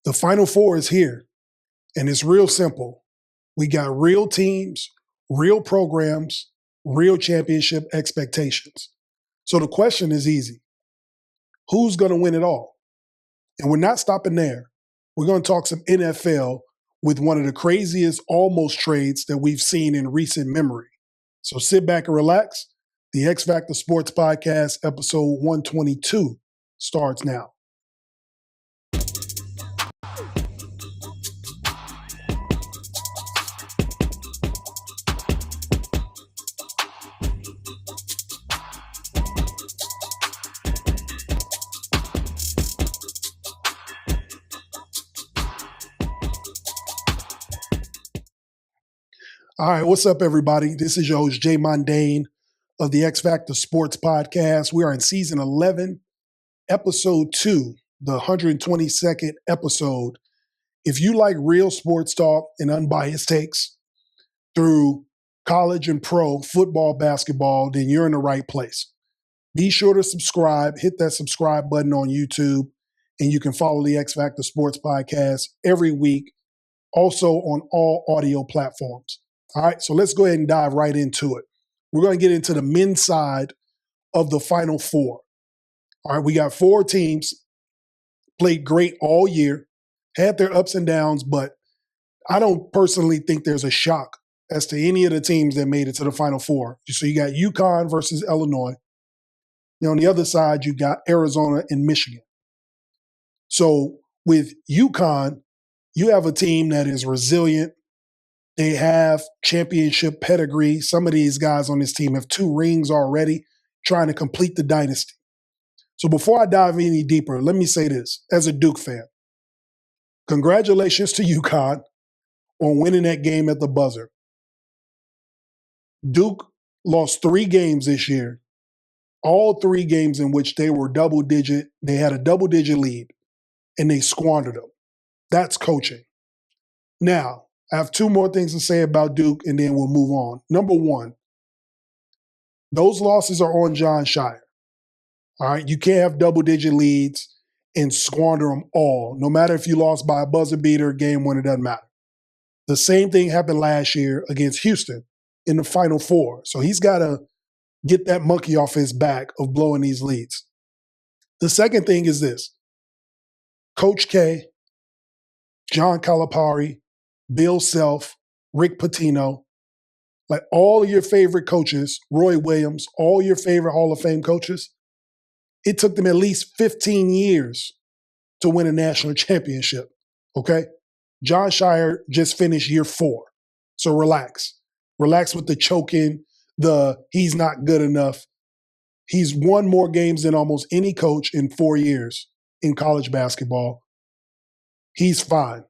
The Final Four is here, and it's real simple. We got real teams, real programs, real championship expectations. So the question is easy. Who's going to win it all? And we're not stopping there. We're going to talk some NFL with one of the craziest almost trades that we've seen in recent memory. So sit back and relax. The X-Factor Sportz Podcast, episode 122, starts now. All right, what's up, everybody? This is your host, Jay Mondaine of the X-Factor Sportz Podcast. We are in season 11, episode 2, the 122nd episode. If you like real sports talk and unbiased takes through college and pro football, basketball, then you're in the right place. Be sure to subscribe, hit that subscribe button on YouTube, and you can follow the X-Factor Sportz Podcast every week, also on all audio platforms. All right, so let's go ahead and dive right into it. We're going to get into the men's side of the Final Four. All right, we got 4 teams, played great all year, had their ups and downs, but I don't personally think there's a shock as to any of the teams that made it to the Final Four. So you got UConn versus Illinois. Now on the other side, you got Arizona and Michigan. So with UConn, you have a team that is resilient. They have championship pedigree. Some of these guys on this team have 2 rings already, trying to complete the dynasty. So before I dive any deeper, let me say this. As a Duke fan, congratulations to UConn on winning that game at the buzzer. Duke lost 3 games this year, all 3 games in which they were double-digit. They had a double-digit lead, and they squandered them. That's coaching. Now, I have 2 more things to say about Duke, and then we'll move on. Number 1, those losses are on Jon Scheyer. All right, you can't have double-digit leads and squander them all. No matter if you lost by a buzzer beater, game winner, doesn't matter. The same thing happened last year against Houston in the Final Four. So he's got to get that monkey off his back of blowing these leads. The second thing is this. Coach K, John Calipari, Bill Self, Rick Pitino, like all of your favorite coaches, Roy Williams, all your favorite Hall of Fame coaches, it took them at least 15 years to win a national championship, okay? Jon Scheyer just finished year 4, so relax. Relax with the choking, the he's not good enough. He's won more games than almost any coach in 4 years in college basketball. He's fine.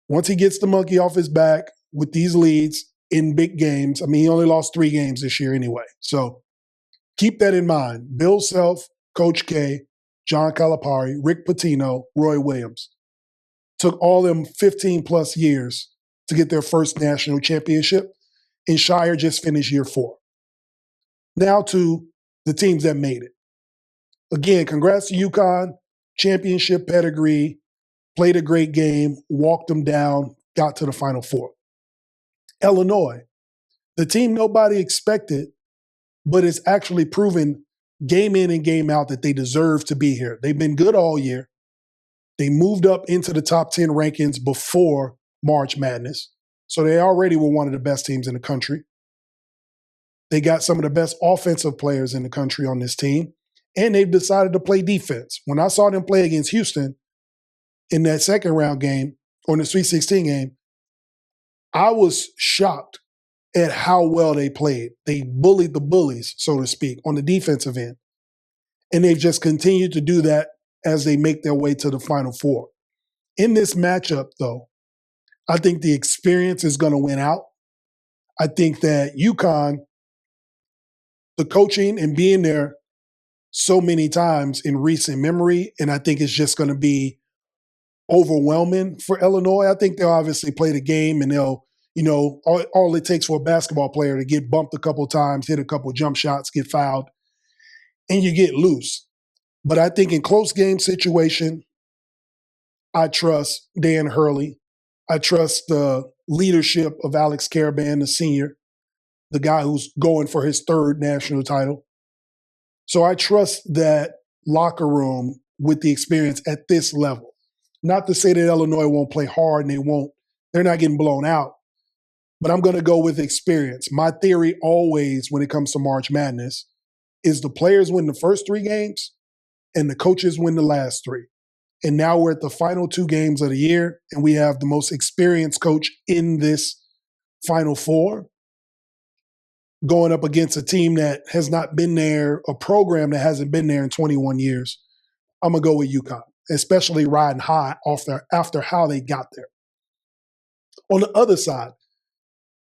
Once he gets the monkey off his back with these leads in big games, I mean, he only lost 3 games this year anyway. So keep that in mind. Bill Self, Coach K, John Calipari, Rick Pitino, Roy Williams. Took all them 15-plus years to get their first national championship, and Scheyer just finished year 4. Now to the teams that made it. Again, congrats to UConn, championship pedigree, played a great game, walked them down, got to the Final Four. Illinois, the team nobody expected, but it's actually proven game in and game out that they deserve to be here. They've been good all year. They moved up into the top 10 rankings before March Madness, so they already were one of the best teams in the country. They got some of the best offensive players in the country on this team, and they've decided to play defense. When I saw them play against Houston, in that second round game, or in the Sweet 16 game, I was shocked at how well they played. They bullied the bullies, so to speak, on the defensive end. And they've just continued to do that as they make their way to the Final Four. In this matchup, though, I think the experience is going to win out. I think that UConn, the coaching and being there so many times in recent memory, and I think it's just going to be overwhelming for Illinois. I think they'll obviously play the game, and they'll, all it takes for a basketball player to get bumped a couple times, hit a couple jump shots, get fouled, and you get loose. But I think in close game situation, I trust Dan Hurley. I trust the leadership of Alex Caravan, the senior, the guy who's going for his third national title. So I trust that locker room with the experience at this level. Not to say that Illinois won't play hard and they're not getting blown out, but I'm going to go with experience. My theory always when it comes to March Madness is the players win the first 3 games and the coaches win the last 3. And now we're at the final 2 games of the year, and we have the most experienced coach in this Final Four going up against a team that has not been there, a program that hasn't been there in 21 years. I'm going to go with UConn, especially riding high after how they got there. On the other side,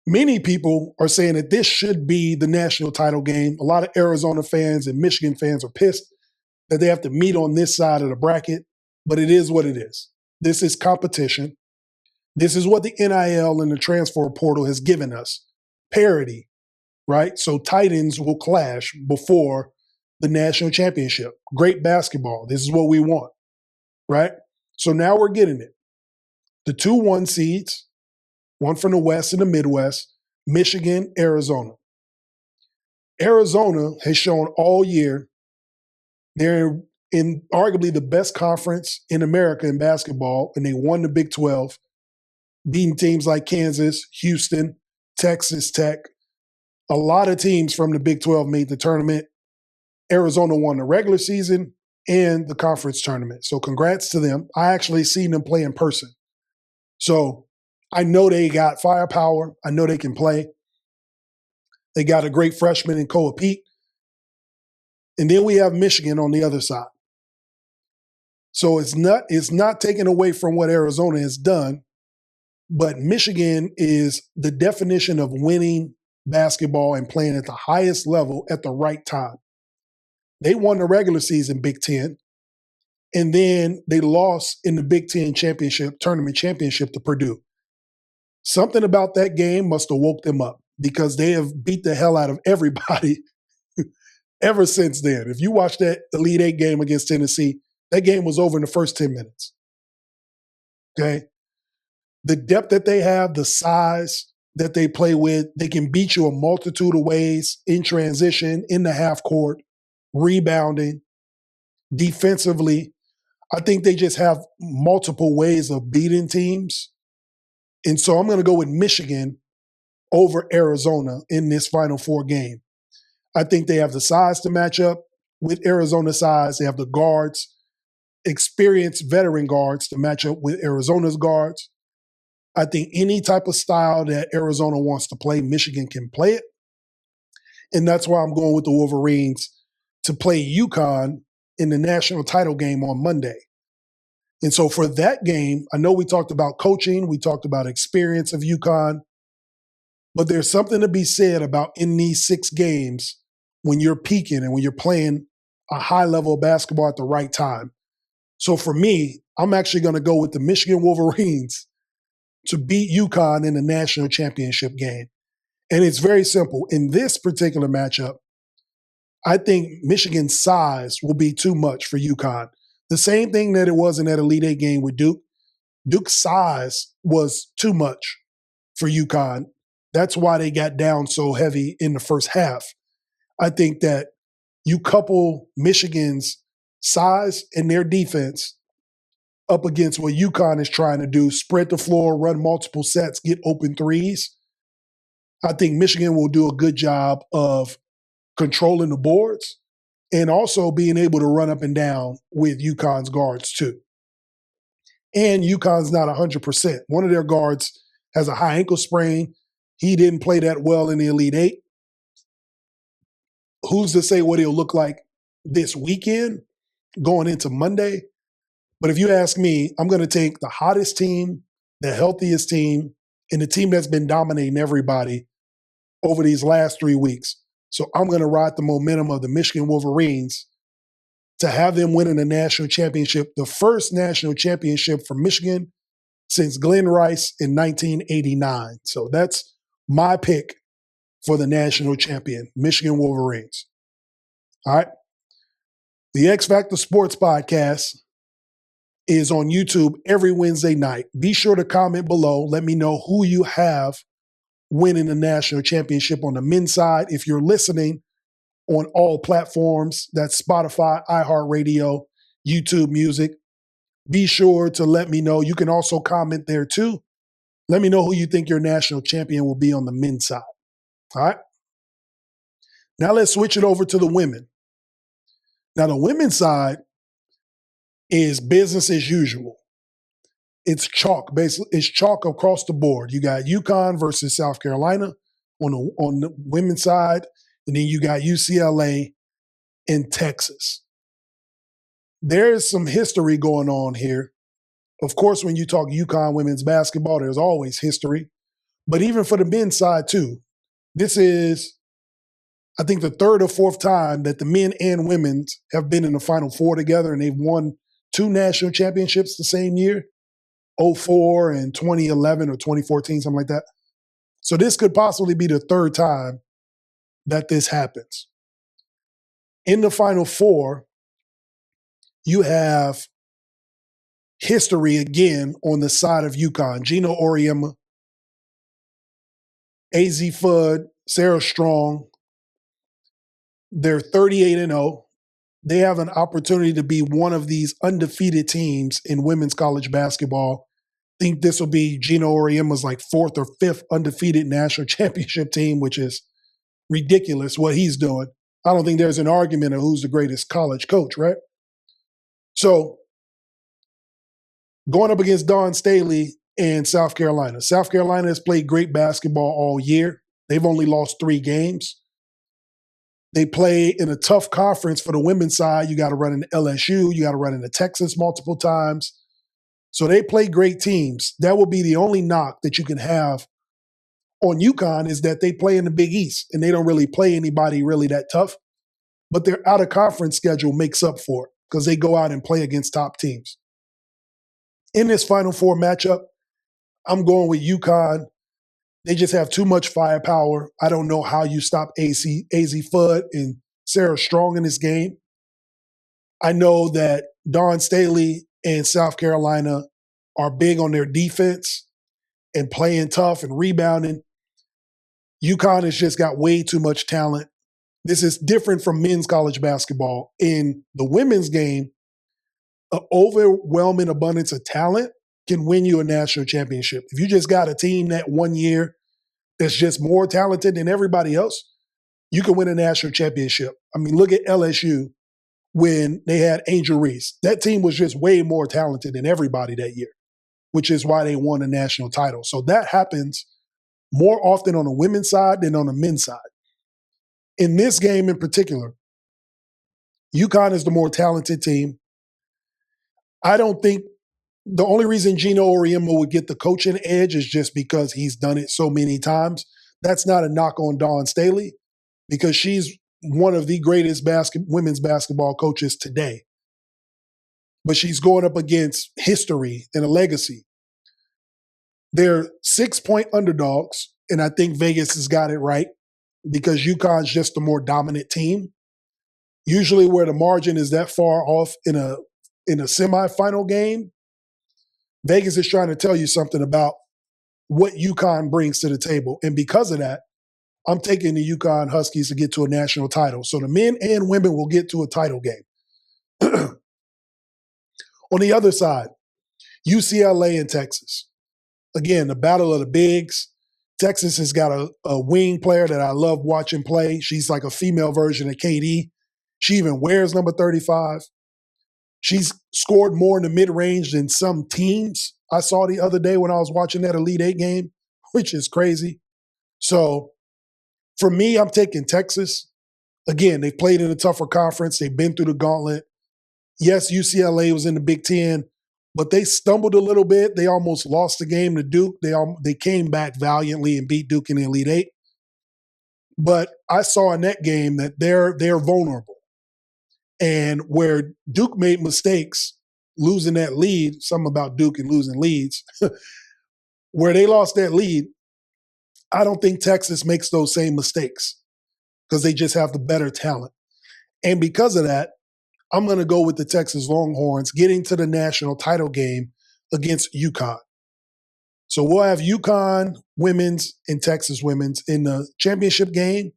many people are saying that this should be the national title game. A lot of Arizona fans and Michigan fans are pissed that they have to meet on this side of the bracket, but it is what it is. This is competition. This is what the NIL and the transfer portal has given us, parity, right? So Titans will clash before the national championship. Great basketball. This is what we want, right? So now we're getting it. The 2 1 seeds, one from the West and the Midwest, Michigan, Arizona. Arizona has shown all year they're in arguably the best conference in America in basketball, and they won the Big 12, beating teams like Kansas, Houston, Texas Tech. A lot of teams from the Big 12 made the tournament. Arizona won the regular season and the conference tournament. So congrats to them. I actually seen them play in person. So I know they got firepower. I know they can play. They got a great freshman in Koa Pete. And then we have Michigan on the other side. So it's not taken away from what Arizona has done, but Michigan is the definition of winning basketball and playing at the highest level at the right time. They won the regular season Big Ten, and then they lost in the Big Ten tournament championship to Purdue. Something about that game must have woke them up because they have beat the hell out of everybody ever since then. If you watch that Elite Eight game against Tennessee, that game was over in the first 10 minutes. Okay? The depth that they have, the size that they play with, they can beat you a multitude of ways in transition, in the half court, rebounding, defensively. I think they just have multiple ways of beating teams. And so I'm going to go with Michigan over Arizona in this Final Four game. I think they have the size to match up with Arizona's size. They have the guards, experienced veteran guards to match up with Arizona's guards. I think any type of style that Arizona wants to play, Michigan can play it. And that's why I'm going with the Wolverines to play UConn in the national title game on Monday. And so for that game, I know we talked about coaching, we talked about experience of UConn, but there's something to be said about in these 6 games when you're peaking and when you're playing a high level of basketball at the right time. So for me, I'm actually going to go with the Michigan Wolverines to beat UConn in the national championship game. And it's very simple. In this particular matchup, I think Michigan's size will be too much for UConn. The same thing that it was in that Elite Eight game with Duke. Duke's size was too much for UConn. That's why they got down so heavy in the first half. I think that you couple Michigan's size and their defense up against what UConn is trying to do, spread the floor, run multiple sets, get open threes. I think Michigan will do a good job of controlling the boards and also being able to run up and down with UConn's guards too. And UConn's not 100%. One of their guards has a high ankle sprain. He didn't play that well in the Elite Eight. Who's to say what he'll look like this weekend going into Monday? But if you ask me, I'm going to take the hottest team, the healthiest team, and the team that's been dominating everybody over these last 3 weeks. So I'm going to ride the momentum of the Michigan Wolverines to have them winning the national championship, the first national championship for Michigan since Glenn Rice in 1989. So that's my pick for the national champion, Michigan Wolverines. All right. The X-Factor Sportz Podcast is on YouTube every Wednesday night. Be sure to comment below. Let me know who you have winning the national championship on the men's side. If you're listening on all platforms, that's Spotify, iHeartRadio, YouTube Music, be sure to let me know. You can also comment there too. Let me know who you think your national champion will be on the men's side. All right? Now let's switch it over to the women. Now the women's side is business as usual. It's chalk, basically. It's chalk across the board. You got UConn versus South Carolina on the women's side, and then you got UCLA and Texas. There's some history going on here. Of course, when you talk UConn women's basketball, there's always history. But even for the men's side too, this is, I think, the third or fourth time that the men and women's have been in the Final Four together, and they've won 2 national championships the same year, 2004 and 2011 or 2014, something like that. So this could possibly be the third time that this happens. In the Final Four, you have history again on the side of UConn. Gina Auriemma, AZ Fudd, Sarah Strong. They're 38-0. They have an opportunity to be one of these undefeated teams in women's college basketball. I think this will be Gina Auriemma's like 4th or 5th undefeated national championship team, which is ridiculous what he's doing. I don't think there's an argument of who's the greatest college coach, right? So going up against Dawn Staley and South Carolina. South Carolina has played great basketball all year. They've only lost 3 games. They play in a tough conference for the women's side. You got to run into LSU. You got to run into Texas multiple times. So they play great teams. That will be the only knock that you can have on UConn, is that they play in the Big East and they don't really play anybody really that tough. But their out-of-conference schedule makes up for it because they go out and play against top teams. In this Final Four matchup, I'm going with UConn. They just have too much firepower. I don't know how you stop AZ Fudd and Sarah Strong in this game. I know that Dawn Staley and South Carolina are big on their defense and playing tough and rebounding. UConn has just got way too much talent. This is different from men's college basketball. In the women's game, an overwhelming abundance of talent can win you a national championship. If you just got a team that one year that's just more talented than everybody else, you can win a national championship. I mean, look at LSU when they had Angel Reese. That team was just way more talented than everybody that year, which is why they won a national title. So that happens more often on the women's side than on the men's side. In this game in particular, UConn is the more talented team. I don't think the only reason Gino Auriemma would get the coaching edge is just because he's done it so many times. That's not a knock on Dawn Staley, because she's one of the greatest women's basketball coaches today. But she's going up against history and a legacy. They're 6-point underdogs, and I think Vegas has got it right because UConn's just the more dominant team. Usually where the margin is that far off in a semifinal game, Vegas is trying to tell you something about what UConn brings to the table. And because of that, I'm taking the UConn Huskies to get to a national title. So the men and women will get to a title game. On the other side, UCLA and Texas. Again, the battle of the bigs. Texas has got a wing player that I love watching play. She's like a female version of KD. She even wears number 35. She's scored more in the mid-range than some teams I saw the other day when I was watching that Elite Eight game, which is crazy. So for me, I'm taking Texas. Again, they've played in a tougher conference. They've been through the gauntlet. Yes, UCLA was in the Big Ten, but they stumbled a little bit. They almost lost the game to Duke. They came back valiantly and beat Duke in the Elite Eight. But I saw in that game that they're vulnerable. And where Duke made mistakes, losing that lead, something about Duke and losing leads, where they lost that lead, I don't think Texas makes those same mistakes because they just have the better talent. And because of that, I'm going to go with the Texas Longhorns getting to the national title game against UConn. So we'll have UConn women's and Texas women's in the championship game.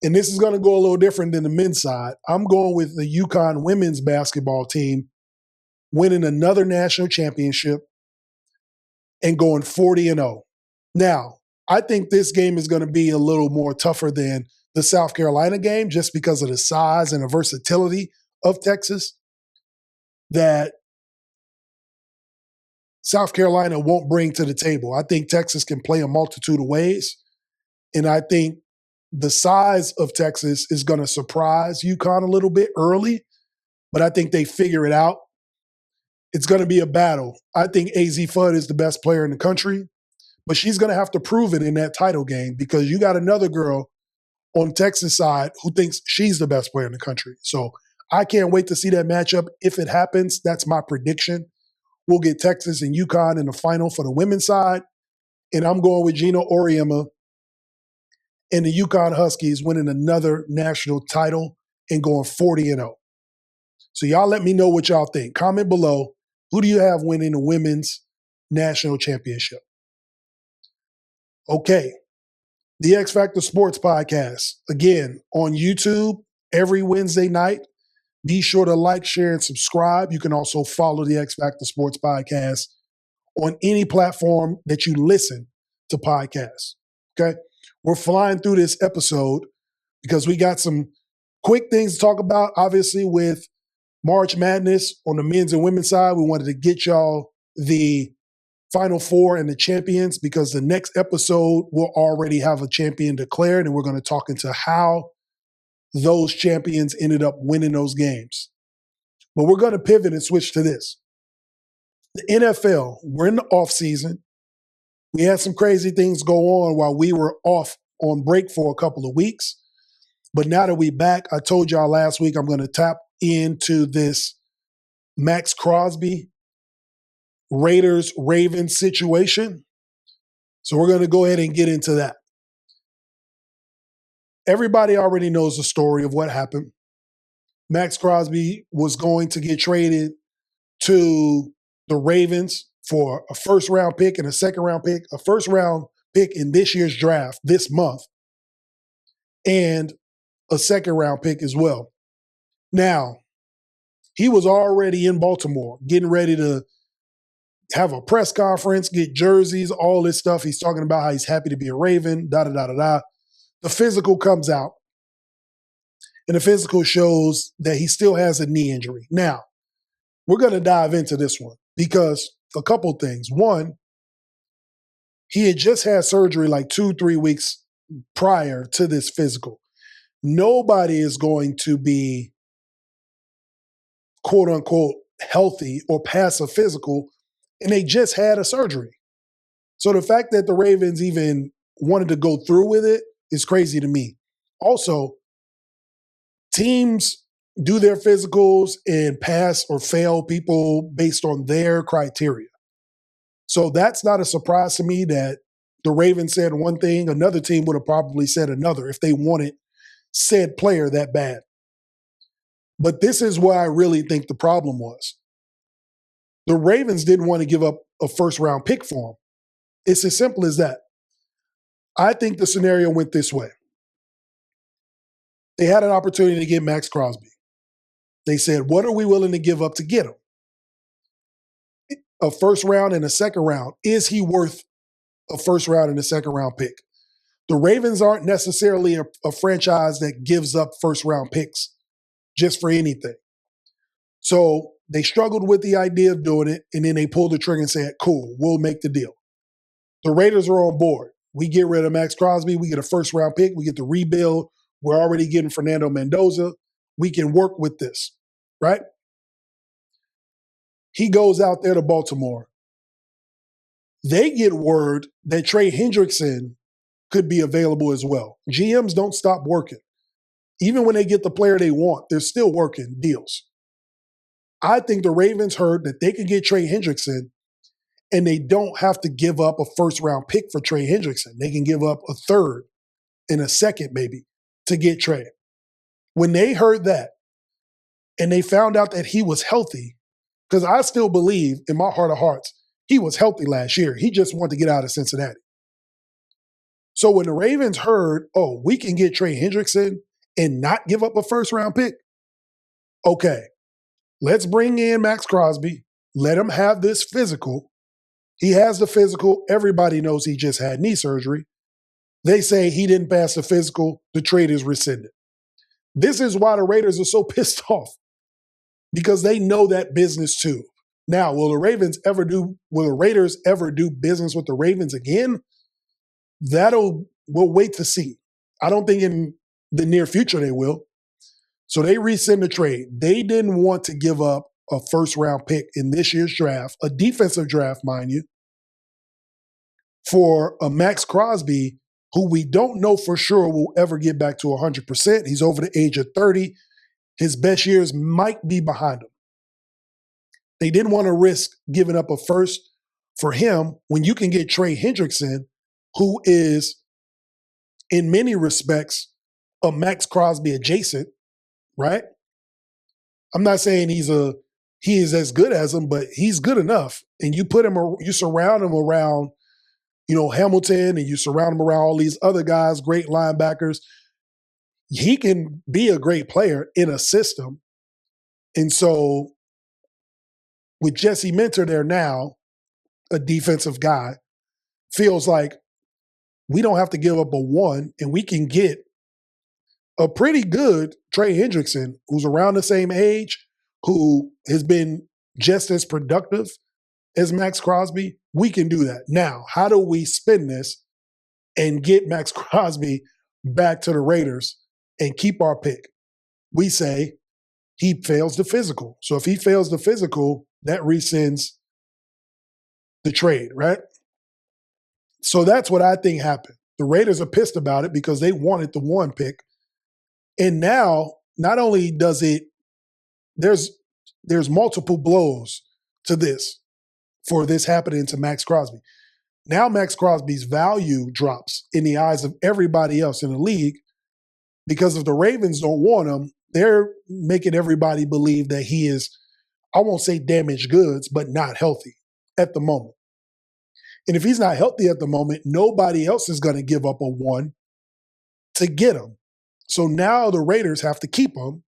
And this is going to go a little different than the men's side. I'm going with the UConn women's basketball team winning another national championship and going 40-0. Now, I think this game is going to be a little more tougher than the South Carolina game just because of the size and the versatility of Texas that South Carolina won't bring to the table. I think Texas can play a multitude of ways, and I think the size of Texas is going to surprise UConn a little bit early, but I think they figure it out. It's going to be a battle. I think AZ Fudd is the best player in the country, but she's going to have to prove it in that title game because you got another girl on Texas side who thinks she's the best player in the country. So I can't wait to see that matchup. If it happens, that's my prediction. We'll get Texas and UConn in the final for the women's side, and I'm going with Gina Auriemma and the UConn Huskies winning another national title and going 40-0. So y'all let me know what y'all think. Comment below. Who do you have winning the women's national championship? Okay. The X-Factor Sportz Podcast. Again, on YouTube every Wednesday night. Be sure to like, share, and subscribe. You can also follow the X-Factor Sportz Podcast on any platform that you listen to podcasts. Okay? We're flying through this episode because we got some quick things to talk about, obviously, with March Madness on the men's and women's side. We wanted to get y'all the Final Four and the champions because the next episode will already have a champion declared, and we're going to talk into how those champions ended up winning those games. But we're going to pivot and switch to this. The NFL, we're in the offseason. We had some crazy things go on while we were off on break for a couple of weeks. But now that we're back, I told y'all last week I'm going to tap into this Maxx Crosby, Raiders-Ravens situation. So we're going to go ahead and get into that. Everybody already knows the story of what happened. Maxx Crosby was going to get traded to the Ravens for a first-round pick and a second-round pick, a first-round pick in this year's draft this month, and a second-round pick as well. Now, he was already in Baltimore getting ready to have a press conference, get jerseys, all this stuff. He's talking about how he's happy to be a Raven, da-da-da-da-da. The physical comes out, and the physical shows that he still has a knee injury. Now, we're going to dive into this one because a couple things. One, he had just had surgery like 2-3 weeks prior to this physical. Nobody is going to be, quote unquote, healthy or pass a physical, and they just had a surgery. So the fact that the Ravens even wanted to go through with it is crazy to me. Also, teams do their physicals and pass or fail people based on their criteria. So that's not a surprise to me that the Ravens said one thing, another team would have probably said another if they wanted said player that bad. But this is where I really think the problem was. The Ravens didn't want to give up a first-round pick for him. It's as simple as that. I think the scenario went this way. They had an opportunity to get Maxx Crosby. They said, what are we willing to give up to get him? A first round and a second round. Is he worth a first round and a second round pick? The Ravens aren't necessarily a franchise that gives up first round picks just for anything. So they struggled with the idea of doing it, and then they pulled the trigger and said, cool, we'll make the deal. The Raiders are on board. We get rid of Maxx Crosby. We get a first-round pick. We get to rebuild. We're already getting Fernando Mendoza. We can work with this, right? He goes out there to Baltimore. They get word that Trey Hendrickson could be available as well. GMs don't stop working. Even when they get the player they want, they're still working deals. I think the Ravens heard that they could get Trey Hendrickson and they don't have to give up a first-round pick for Trey Hendrickson. They can give up a third and a second maybe to get Trey. When they heard that, and they found out that he was healthy, because I still believe in my heart of hearts, he was healthy last year. He just wanted to get out of Cincinnati. So when the Ravens heard, oh, we can get Trey Hendrickson and not give up a first-round pick, okay, let's bring in Maxx Crosby. Let him have this physical. He has the physical. Everybody knows he just had knee surgery. They say he didn't pass the physical. The trade is rescinded. This is why the Raiders are so pissed off, because they know that business too. Now, will the Raiders ever do business with the Ravens again? We'll wait to see. I don't think in the near future they will. So they rescind the trade. They didn't want to give up a first-round pick in this year's draft, a defensive draft, mind you, for a Maxx Crosby, who we don't know for sure will ever get back to 100%. He's over the age of 30. His best years might be behind him. They didn't want to risk giving up a first for him when you can get Trey Hendrickson, who is, in many respects, a Maxx Crosby adjacent, right? I'm not saying he is as good as him, but he's good enough. And you surround him around, Hamilton, and you surround him around all these other guys, great linebackers. He can be a great player in a system. And so with Jesse Minter there now, a defensive guy, feels like we don't have to give up a one, and we can get a pretty good Trey Hendrickson, who's around the same age, who has been just as productive as Maxx Crosby. We can do that. Now, how do we spin this and get Maxx Crosby back to the Raiders and keep our pick? We say he fails the physical. So if he fails the physical, that rescinds the trade, right? So that's what I think happened. The Raiders are pissed about it because they wanted the one pick. And now, not only does there's multiple blows to this for this happening to Maxx Crosby. Now Maxx Crosby's value drops in the eyes of everybody else in the league, because if the Ravens don't want him, they're making everybody believe that he is, I won't say damaged goods, but not healthy at the moment. And if he's not healthy at the moment, nobody else is going to give up a one to get him. So now the Raiders have to keep him,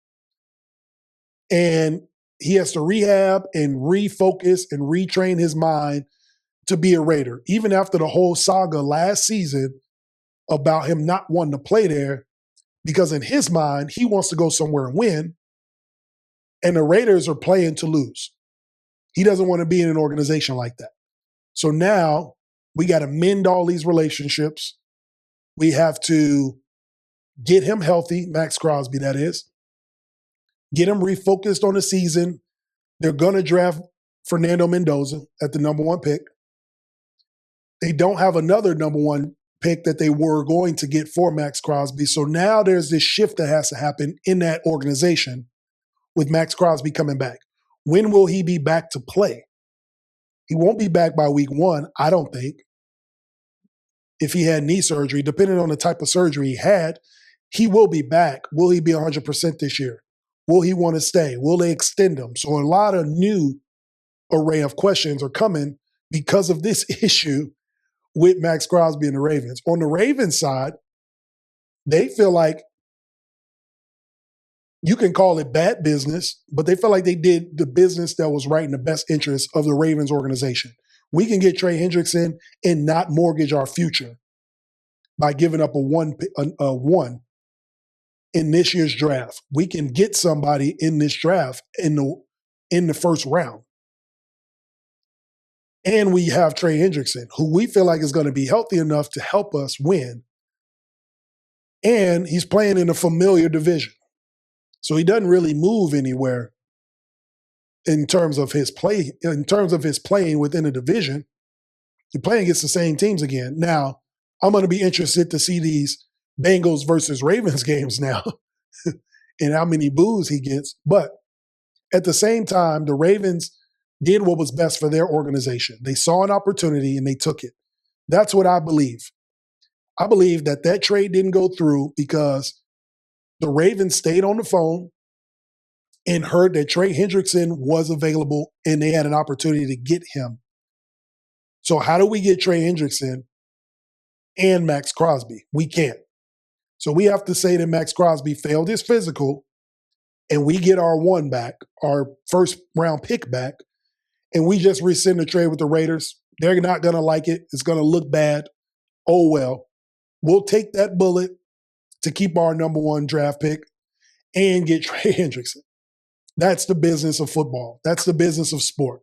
and he has to rehab and refocus and retrain his mind to be a Raider. Even after the whole saga last season about him not wanting to play there, because in his mind, he wants to go somewhere and win, and the Raiders are playing to lose. He doesn't want to be in an organization like that. So now we got to mend all these relationships. We have to get him healthy, Maxx Crosby, that is. Get him refocused on the season. They're going to draft Fernando Mendoza at the number one pick. They don't have another number one pick that they were going to get for Maxx Crosby. So now there's this shift that has to happen in that organization with Maxx Crosby coming back. When will he be back to play? He won't be back by week one, I don't think. If he had knee surgery, depending on the type of surgery he had, he will be back. Will he be 100% this year? Will he want to stay? Will they extend him? So a lot of new array of questions are coming because of this issue with Maxx Crosby and the Ravens. On the Ravens side, they feel like, you can call it bad business, but they feel like they did the business that was right in the best interest of the Ravens organization. We can get Trey Hendrickson and not mortgage our future by giving up a one in this year's draft. We can get somebody in this draft in the first round. And we have Trey Hendrickson, who we feel like is going to be healthy enough to help us win. And he's playing in a familiar division. So he doesn't really move anywhere in terms of his play, in terms of his playing within a division. He's playing against the same teams again. Now, I'm going to be interested to see these Bengals versus Ravens games now and how many boos he gets. But at the same time, the Ravens did what was best for their organization. They saw an opportunity and they took it. That's what I believe. I believe that trade didn't go through because the Ravens stayed on the phone and heard that Trey Hendrickson was available and they had an opportunity to get him. So how do we get Trey Hendrickson and Maxx Crosby? We can't. So we have to say that Maxx Crosby failed his physical and we get our one back, our first round pick back, and we just rescind the trade with the Raiders. They're not going to like it. It's going to look bad. Oh, well. We'll take that bullet to keep our number one draft pick and get Trey Hendrickson. That's the business of football. That's the business of sport.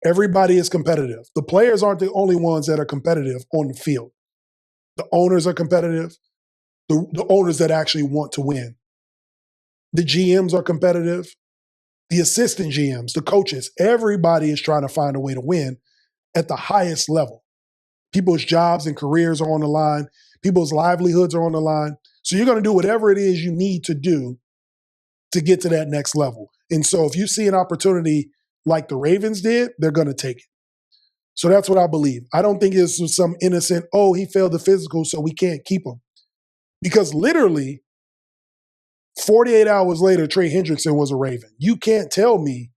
Everybody is competitive. The players aren't the only ones that are competitive on the field. The owners are competitive. The owners that actually want to win. The GMs are competitive. The assistant GMs, the coaches, everybody is trying to find a way to win at the highest level. People's jobs and careers are on the line. People's livelihoods are on the line. So you're going to do whatever it is you need to do to get to that next level. And so if you see an opportunity like the Ravens did, they're going to take it. So that's what I believe. I don't think it's some innocent, oh, he failed the physical, so we can't keep him. Because literally, 48 hours later, Trey Hendrickson was a Raven. You can't tell me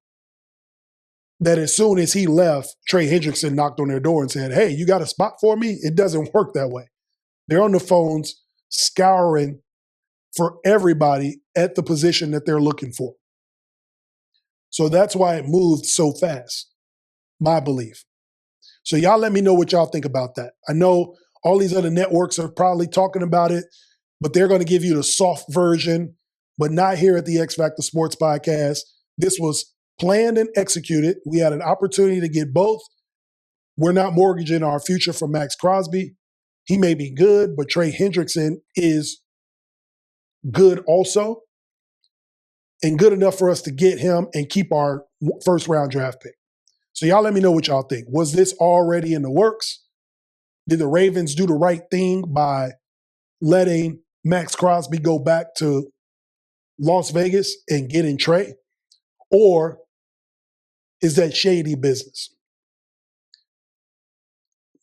that as soon as he left, Trey Hendrickson knocked on their door and said, hey, you got a spot for me? It doesn't work that way. They're on the phones scouring for everybody at the position that they're looking for. So that's why it moved so fast, my belief. So y'all let me know what y'all think about that. I know all these other networks are probably talking about it, but they're going to give you the soft version, but not here at the X-Factor Sportz Podcast. This was planned and executed. We had an opportunity to get both. We're not mortgaging our future for Maxx Crosby. He may be good, but Trey Hendrickson is good also, and good enough for us to get him and keep our first round draft pick. So y'all let me know what y'all think. Was this already in the works? Did the Ravens do the right thing by letting Maxx Crosby go back to Las Vegas and getting Trey? Or is that shady business?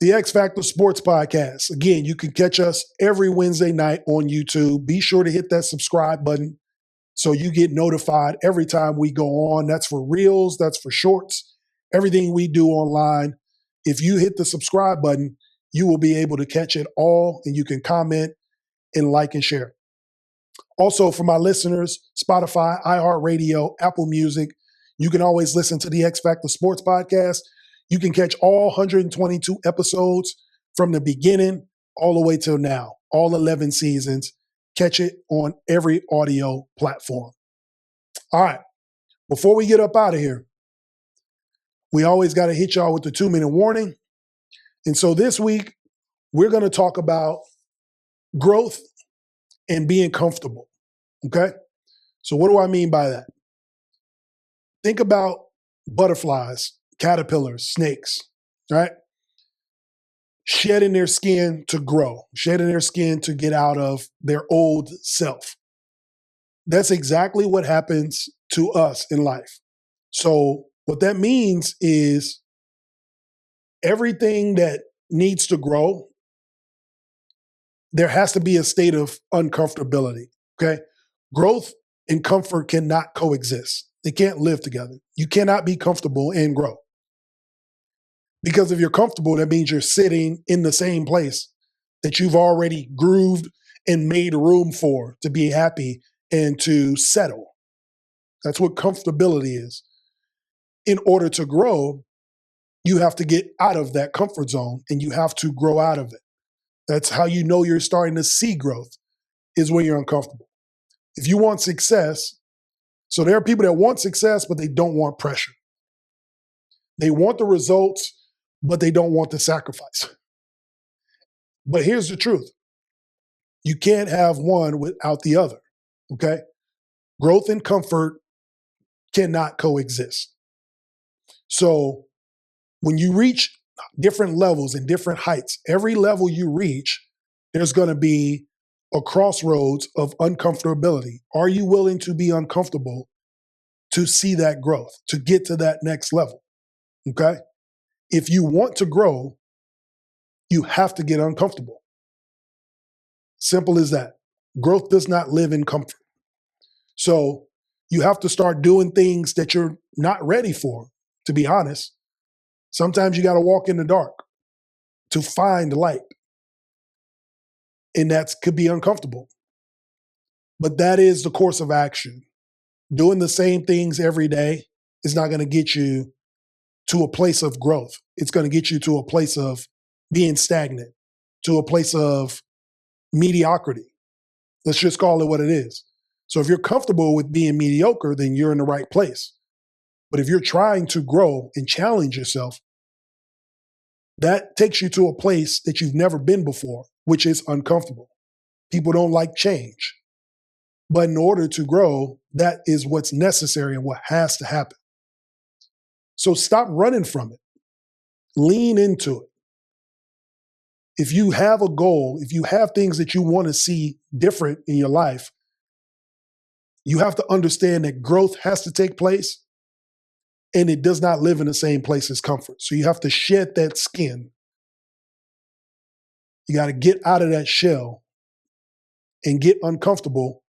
The X-Factor Sportz Podcast. Again, you can catch us every Wednesday night on YouTube. Be sure to hit that subscribe button so you get notified every time we go on. That's for reels, that's for shorts, everything we do online. If you hit the subscribe button, you will be able to catch it all, and you can comment and like and share. Also, for my listeners, Spotify, iHeartRadio, Apple Music, you can always listen to the X-Factor Sportz Podcast. You can catch all 122 episodes from the beginning all the way till now, all 11 seasons. Catch it on every audio platform. All right, before we get up out of here, we always got to hit y'all with the 2-minute warning. And so this week, we're going to talk about growth and being comfortable, okay? So what do I mean by that? Think about butterflies, caterpillars, snakes, right? Shedding their skin to grow, shedding their skin to get out of their old self. That's exactly what happens to us in life. So what that means is everything that needs to grow, there has to be a state of uncomfortability, okay? Growth and comfort cannot coexist. They can't live together. You cannot be comfortable and grow. Because if you're comfortable, that means you're sitting in the same place that you've already grooved and made room for to be happy and to settle. That's what comfortability is. In order to grow, you have to get out of that comfort zone and you have to grow out of it. That's how you know you're starting to see growth, is when you're uncomfortable. If you want success, so there are people that want success, but they don't want pressure. They want the results, but they don't want the sacrifice. But here's the truth. You can't have one without the other, okay? Growth and comfort cannot coexist. So when you reach different levels and different heights, every level you reach, there's going to be a crossroads of uncomfortability. Are you willing to be uncomfortable to see that growth, to get to that next level? Okay? If you want to grow, you have to get uncomfortable. Simple as that. Growth does not live in comfort. So You have to start doing things that you're not ready for, to be honest. Sometimes you got to walk in the dark to find light. And that could be uncomfortable. But that is the course of action. Doing the same things every day is not going to get you to a place of growth. It's going to get you to a place of being stagnant, to a place of mediocrity. Let's just call it what it is. So if you're comfortable with being mediocre, then you're in the right place. But if you're trying to grow and challenge yourself, that takes you to a place that you've never been before, which is uncomfortable. People don't like change. But in order to grow, that is what's necessary and what has to happen. So stop running from it. Lean into it. If you have a goal, if you have things that you want to see different in your life, you have to understand that growth has to take place, and it does not live in the same place as comfort. So you have to shed that skin. You got to get out of that shell and get uncomfortable,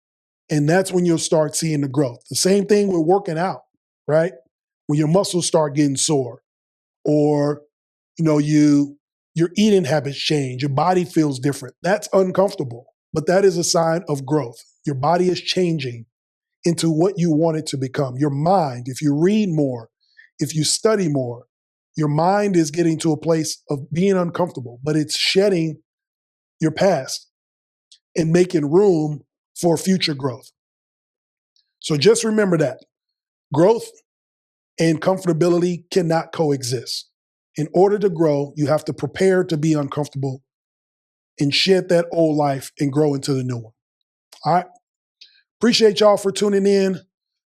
and that's when you'll start seeing the growth. The same thing with working out, right? When your muscles start getting sore, or your eating habits change, your body feels different. That's uncomfortable, but that is a sign of growth. Your body is changing into what you want it to become. Your mind, if you read more, if you study more, your mind is getting to a place of being uncomfortable, but it's shedding your past and making room for future growth. So just remember that growth and comfortability cannot coexist. In order to grow, you have to prepare to be uncomfortable and shed that old life and grow into the new one. All right. Appreciate y'all for tuning in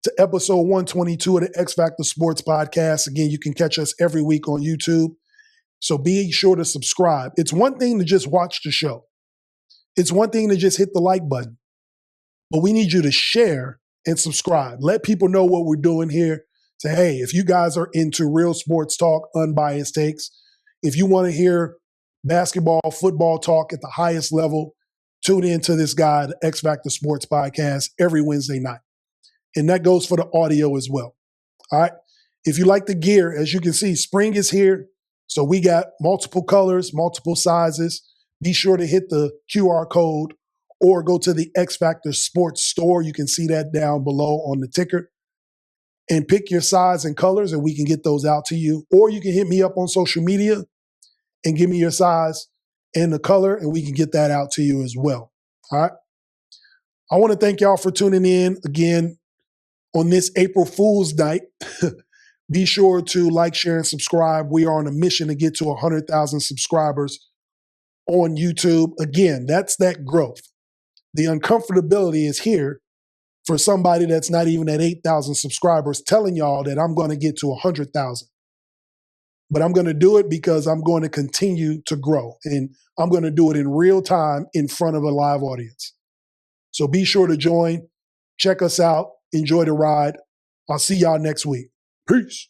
to episode 122 of the X-Factor Sportz Podcast. Again, you can catch us every week on YouTube. So be sure to subscribe. It's one thing to just watch the show. It's one thing to just hit the like button. But we need you to share and subscribe. Let people know what we're doing here. Say, hey, if you guys are into real sports talk, unbiased takes, if you want to hear basketball, football talk at the highest level, tune in to this guy, the X-Factor Sportz Podcast, every Wednesday night. And that goes for the audio as well. All right. If you like the gear, as you can see, spring is here. So we got multiple colors, multiple sizes. Be sure to hit the QR code or go to the X-Factor Sportz store. You can see that down below on the ticker. And pick your size and colors, and we can get those out to you. Or you can hit me up on social media and give me your size and the color, and we can get that out to you as well. All right. I want to thank y'all for tuning in again on this April Fool's night. Be sure to like, share, and subscribe. We are on a mission to get to 100,000 subscribers on YouTube. Again, that's that growth. The uncomfortability is here for somebody that's not even at 8,000 subscribers telling y'all that I'm going to get to 100,000. But I'm going to do it because I'm going to continue to grow, and I'm going to do it in real time in front of a live audience. So be sure to join, check us out, enjoy the ride. I'll see y'all next week. Peace.